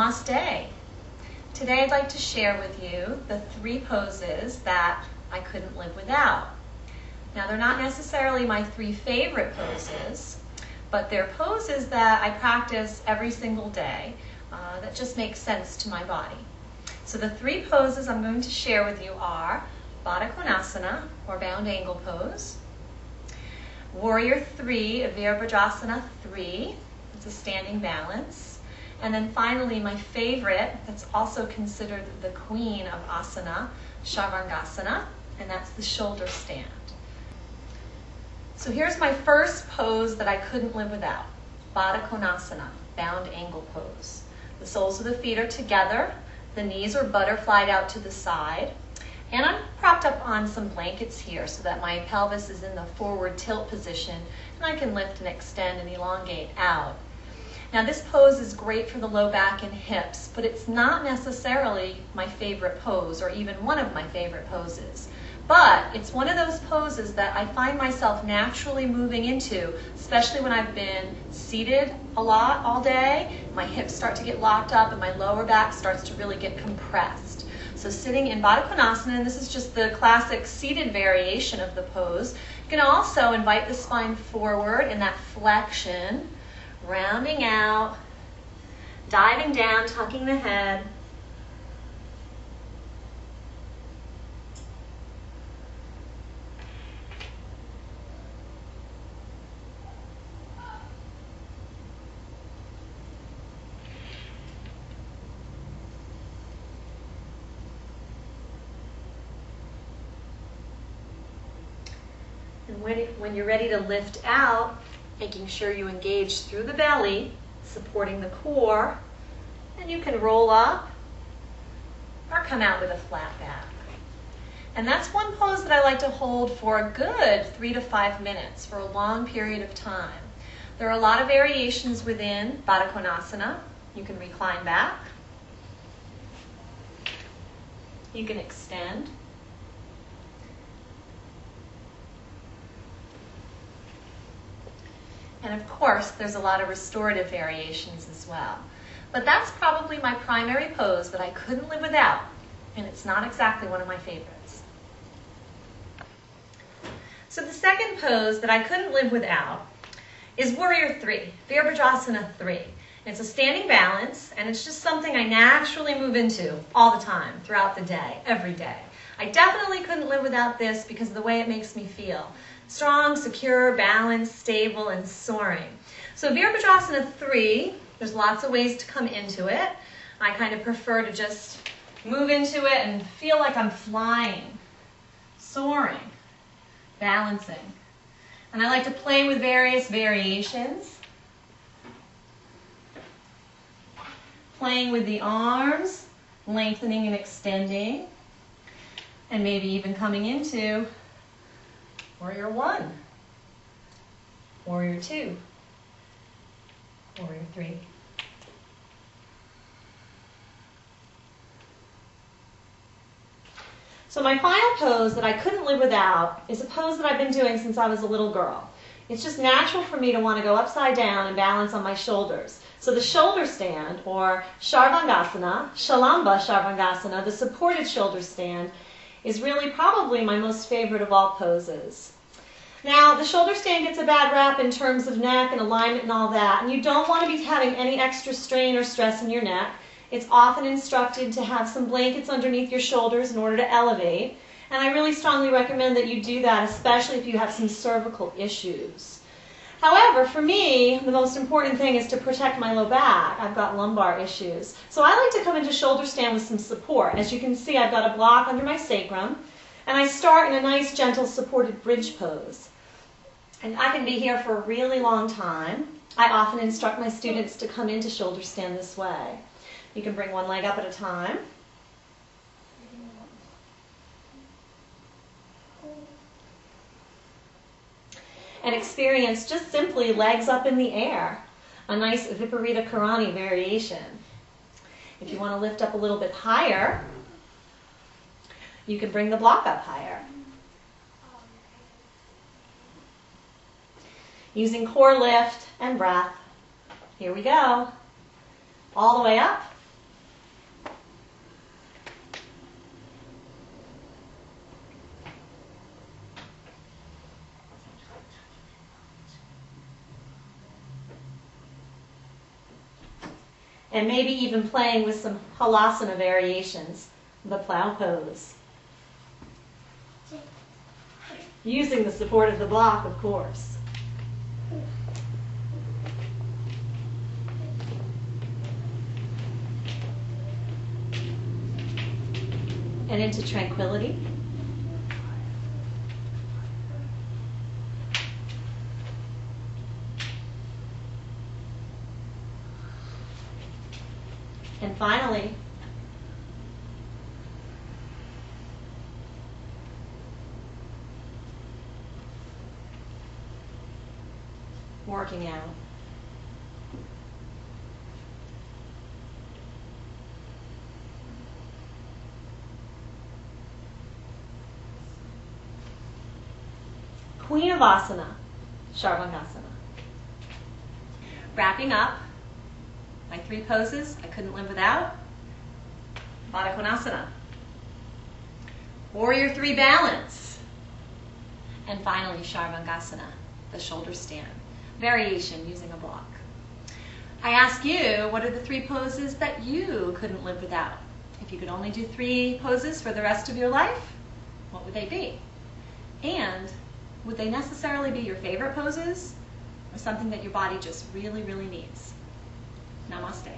Namaste. Today I'd like to share with you the 3 poses that I couldn't live without. Now they're not necessarily my 3 favorite poses, but they're poses that I practice every single day that just make sense to my body. So the 3 poses I'm going to share with you are Baddha Konasana, or bound angle pose, Warrior 3, Virabhadrasana 3, it's a standing balance, and then finally my favorite, that's also considered the queen of asana, Sarvangasana, and that's the shoulder stand. So here's my first pose that I couldn't live without, Baddha Konasana, bound angle pose. The soles of the feet are together, the knees are butterflied out to the side, and I'm propped up on some blankets here so that my pelvis is in the forward tilt position and I can lift and extend and elongate out. Now this pose is great for the low back and hips, but it's not necessarily my favorite pose or even one of my favorite poses. But it's one of those poses that I find myself naturally moving into, especially when I've been seated a lot all day. My hips start to get locked up and my lower back starts to really get compressed. So sitting in Baddha Konasana, and this is just the classic seated variation of the pose, you can also invite the spine forward in that flexion, rounding out, diving down, tucking the head. And when you're ready to lift out, making sure you engage through the belly, supporting the core, and you can roll up or come out with a flat back. And that's one pose that I like to hold for a good 3 to 5 minutes, for a long period of time. There are a lot of variations within Baddha Konasana. You can recline back. You can extend. And of course, there's a lot of restorative variations as well. But that's probably my primary pose that I couldn't live without, and it's not exactly one of my favorites. So the second pose that I couldn't live without is Warrior 3, Virabhadrasana 3. It's a standing balance, and it's just something I naturally move into all the time, throughout the day, every day. I definitely couldn't live without this because of the way it makes me feel. Strong, secure, balanced, stable, and soaring. So Virabhadrasana 3, there's lots of ways to come into it. I kind of prefer to just move into it and feel like I'm flying, soaring, balancing. And I like to play with various variations. Playing with the arms, lengthening and extending, and maybe even coming into Warrior 1, Warrior 2, Warrior 3. So my final pose that I couldn't live without is a pose that I've been doing since I was a little girl. It's just natural for me to want to go upside down and balance on my shoulders. So the shoulder stand, or Sarvangasana, Shalamba Sarvangasana, the supported shoulder stand, is really probably my most favorite of all poses. Now, the shoulder stand gets a bad rap in terms of neck and alignment and all that, and you don't want to be having any extra strain or stress in your neck. It's often instructed to have some blankets underneath your shoulders in order to elevate, and I really strongly recommend that you do that, especially if you have some cervical issues. However, for me, the most important thing is to protect my low back. I've got lumbar issues. So I like to come into shoulder stand with some support. As you can see, I've got a block under my sacrum, and I start in a nice, gentle, supported bridge pose. And I can be here for a really long time. I often instruct my students to come into shoulder stand this way. You can bring one leg up at a time. And experience just simply legs up in the air, a nice Viparita Karani variation. If you want to lift up a little bit higher, you can bring the block up higher. Using core lift and breath. Here we go. All the way up and maybe even playing with some halasana variations, the plow pose. Using the support of the block, of course. And into tranquility. And finally, working out. Queen of Asana, Sharvangasana. Wrapping up, my 3 poses I couldn't live without. Baddha Konasana. Warrior 3 balance. And finally, Sharvangasana, the shoulder stand. Variation using a block. I ask you, what are the 3 poses that you couldn't live without? If you could only do 3 poses for the rest of your life, what would they be? And would they necessarily be your favorite poses or something that your body just really, really needs? Namaste.